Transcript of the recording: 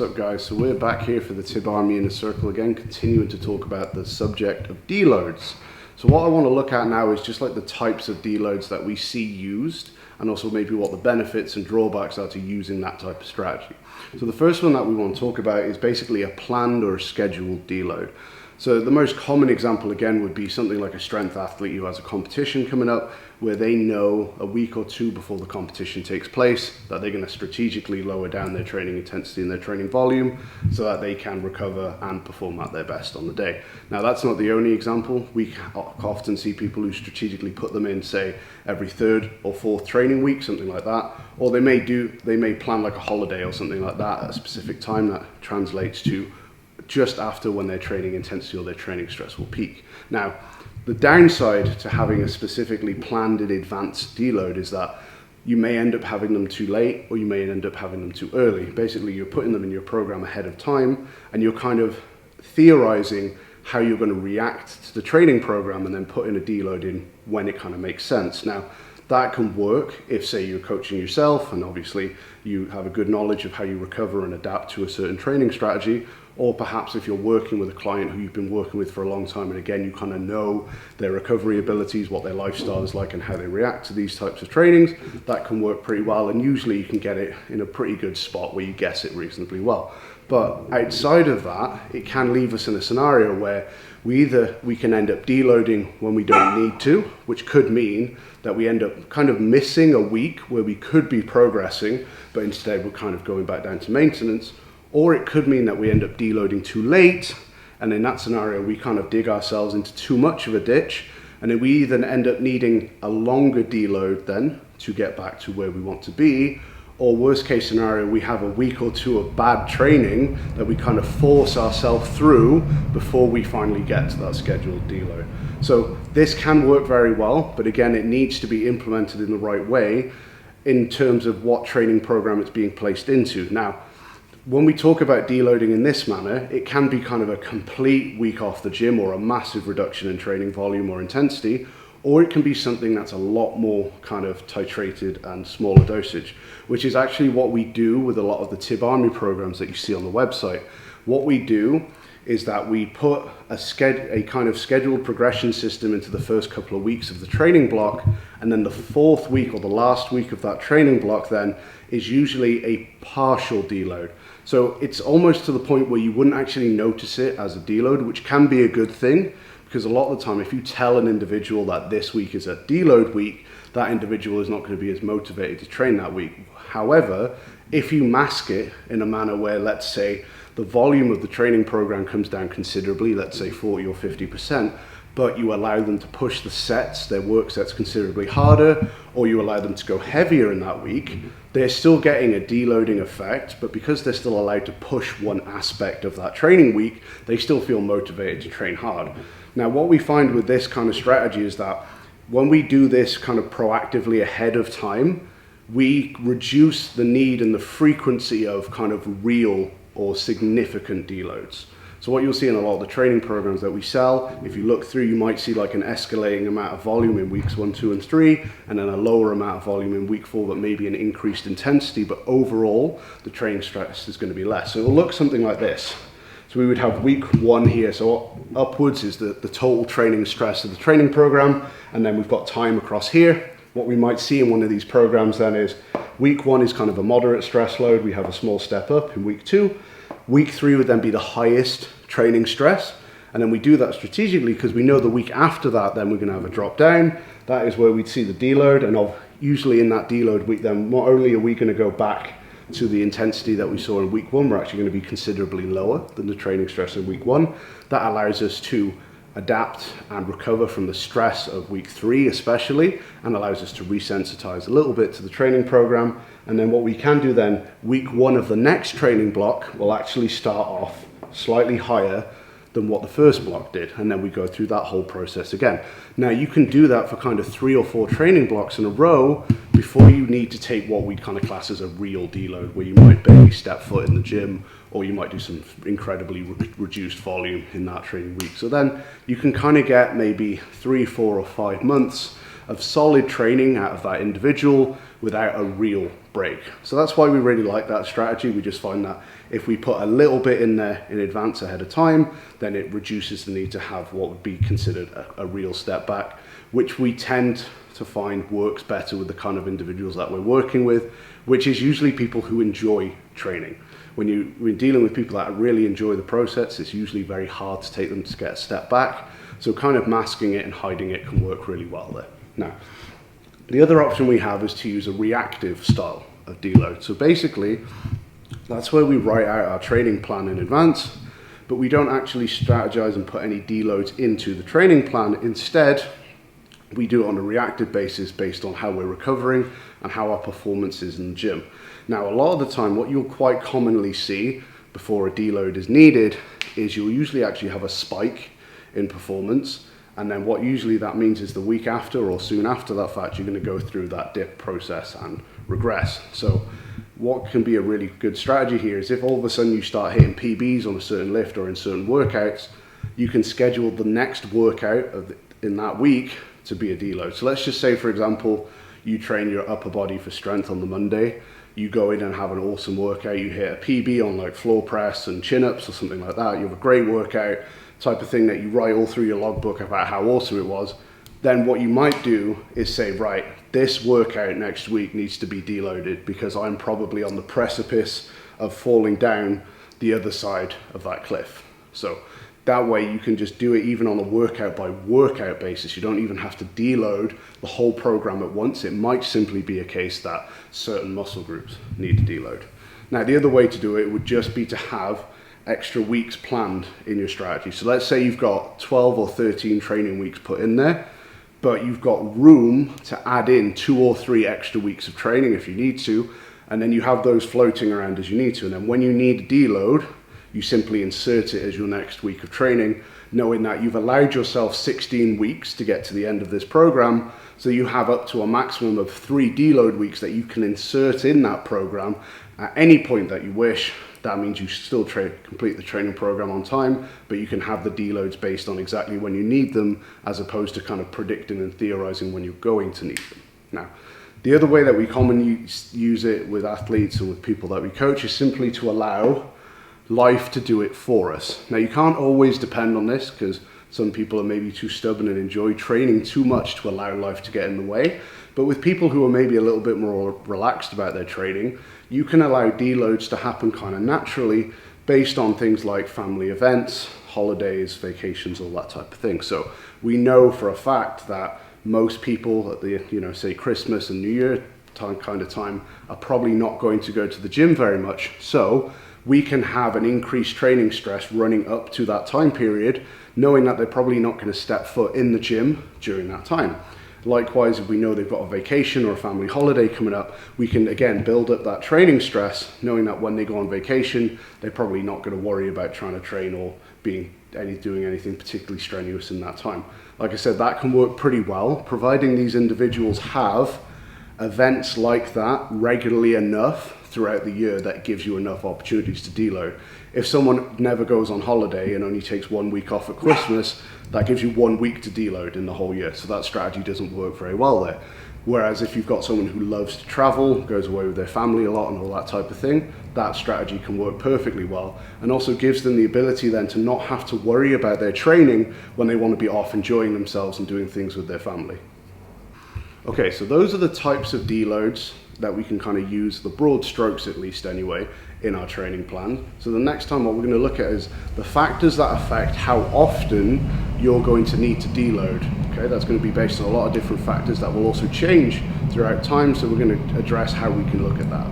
What's up, guys? So we're back here for the TIB Army Inner Circle again, continuing to talk about the subject of deloads. So what I want to look at now is just like the types of deloads that we see used, and also maybe what the benefits and drawbacks are to using that type of strategy. So the first one that we want to talk about is basically a planned or a scheduled deload. So the most common example again would be something like a strength athlete who has a competition coming up, where they know a week or two before the competition takes place that they're going to strategically lower down their training intensity and their training volume so that they can recover and perform at their best on the day. Now, that's not the only example. We often see people who strategically put them in, say, every third or fourth training week, something like that. Or they may plan like a holiday or something like that at a specific time that translates to just after when their training intensity or their training stress will peak. Now, the downside to having a specifically planned in advance deload is that you may end up having them too late, or you may end up having them too early. Basically, you're putting them in your program ahead of time, and you're kind of theorizing how you're going to react to the training program and then putting a deload in when it kind of makes sense. Now, that can work if, say, you're coaching yourself and obviously you have a good knowledge of how you recover and adapt to a certain training strategy, or perhaps if you're working with a client who you've been working with for a long time and again you kind of know their recovery abilities, what their lifestyle is like and how they react to these types of trainings, that can work pretty well, and usually you can get it in a pretty good spot where you guess it reasonably well. But outside of that, it can leave us in a scenario where we can end up deloading when we don't need to, which could mean that we end up kind of missing a week where we could be progressing, but instead we're kind of going back down to maintenance. Or it could mean that we end up deloading too late, and in that scenario we kind of dig ourselves into too much of a ditch, and then we then end up needing a longer deload then to get back to where we want to be. Or worst case scenario, we have a week or two of bad training that we kind of force ourselves through before we finally get to that scheduled deload. So this can work very well, but again, it needs to be implemented in the right way in terms of what training program it's being placed into. Now, when we talk about deloading in this manner, it can be kind of a complete week off the gym or a massive reduction in training volume or intensity, or it can be something that's a lot more kind of titrated and smaller dosage, which is actually what we do with a lot of the TIB Army programs that you see on the website. What we do is that we put a kind of scheduled progression system into the first couple of weeks of the training block, and then the fourth week or the last week of that training block then is usually a partial deload. So it's almost to the point where you wouldn't actually notice it as a deload, which can be a good thing, because a lot of the time if you tell an individual that this week is a deload week, that individual is not going to be as motivated to train that week. However, if you mask it in a manner where, let's say, the volume of the training program comes down considerably, let's say 40 or 50%, but you allow them to push the sets, their work sets considerably harder, or you allow them to go heavier in that week, they're still getting a deloading effect, but because they're still allowed to push one aspect of that training week, they still feel motivated to train hard. Now, what we find with this kind of strategy is that when we do this kind of proactively ahead of time, we reduce the need and the frequency of kind of real or significant deloads. So what you'll see in a lot of the training programs that we sell, if you look through, you might see like an escalating amount of volume in weeks 1, 2, and 3, and then a lower amount of volume in week 4, but maybe an increased intensity, but overall, the training stress is going to be less. So it'll look something like this. So we would have week 1 here, so upwards is the total training stress of the training program, and then we've got time across here. What we might see in one of these programs then is week 1 is kind of a moderate stress load, we have a small step up in week 2. Week 3 would then be the highest training stress, and then we do that strategically because we know the week after that then we're going to have a drop down. That is where we'd see the deload, and usually in that deload week then not only are we going to go back to the intensity that we saw in week 1, we're actually going to be considerably lower than the training stress in week 1. That allows us to adapt and recover from the stress of week 3 especially, and allows us to resensitize a little bit to the training program. And then what we can do then, week 1 of the next training block will actually start off slightly higher than what the first block did, and then we go through that whole process again. Now you can do that for kind of 3 or 4 training blocks in a row before you need to take what we kind of class as a real deload, where you might barely step foot in the gym, or you might do some incredibly reduced volume in that training week. So then you can kind of get maybe 3, 4, or 5 months of solid training out of that individual without a real break. So that's why we really like that strategy. We just find that if we put a little bit in there in advance ahead of time, then it reduces the need to have what would be considered a real step back, which we tend to find works better with the kind of individuals that we're working with, which is usually people who enjoy training. When you're dealing with people that really enjoy the process, it's usually very hard to take them to get a step back. So kind of masking it and hiding it can work really well there. Now, the other option we have is to use a reactive style of deload. So basically, that's where we write out our training plan in advance, but we don't actually strategize and put any deloads into the training plan. Instead, we do it on a reactive basis based on how we're recovering and how our performance is in the gym. Now, a lot of the time, what you'll quite commonly see before a deload is needed is you'll usually actually have a spike in performance. And then what usually that means is the week after or soon after that fact, you're going to go through that dip process and regress. So what can be a really good strategy here is if all of a sudden you start hitting PBs on a certain lift or in certain workouts, you can schedule the next workout in that week to be a deload. So let's just say, for example, you train your upper body for strength on the Monday, you go in and have an awesome workout, you hit a PB on like floor press and chin-ups or something like that, you have a great workout, type of thing that you write all through your logbook about how awesome it was. Then what you might do is say, right, this workout next week needs to be deloaded because I'm probably on the precipice of falling down the other side of that cliff. So that way you can just do it even on a workout by workout basis. You don't even have to deload the whole program at once. It might simply be a case that certain muscle groups need to deload. Now, the other way to do it would just be to have extra weeks planned in your strategy. So let's say you've got 12 or 13 training weeks put in there, but you've got room to add in 2 or 3 extra weeks of training if you need to, and then you have those floating around as you need to. And then when you need a deload, you simply insert it as your next week of training, knowing that you've allowed yourself 16 weeks to get to the end of this program. So you have up to a maximum of 3 deload weeks that you can insert in that program at any point that you wish. That means you still complete the training program on time, but you can have the deloads based on exactly when you need them, as opposed to kind of predicting and theorizing when you're going to need them. Now, the other way that we commonly use it with athletes and with people that we coach is simply to allow life to do it for us. Now, you can't always depend on this because some people are maybe too stubborn and enjoy training too much to allow life to get in the way. But with people who are maybe a little bit more relaxed about their training, you can allow deloads to happen kind of naturally based on things like family events, holidays, vacations, all that type of thing. So we know for a fact that most people at the, say Christmas and New Year kind of time are probably not going to go to the gym very much. So we can have an increased training stress running up to that time period, knowing that they're probably not going to step foot in the gym during that time. Likewise, if we know they've got a vacation or a family holiday coming up, we can again build up that training stress, knowing that when they go on vacation, they're probably not going to worry about trying to train or doing anything particularly strenuous in that time. Like I said, that can work pretty well, providing these individuals have events like that regularly enough throughout the year that gives you enough opportunities to deload. If someone never goes on holiday and only takes 1 week off at Christmas, that gives you 1 week to deload in the whole year. So that strategy doesn't work very well there. Whereas if you've got someone who loves to travel, goes away with their family a lot and all that type of thing, that strategy can work perfectly well and also gives them the ability then to not have to worry about their training when they want to be off enjoying themselves and doing things with their family. Okay, so those are the types of deloads that we can kind of use, the broad strokes at least anyway, in our training plan. So the next time what we're going to look at is the factors that affect how often you're going to need to deload. Okay, that's going to be based on a lot of different factors that will also change throughout time, so we're going to address how we can look at that.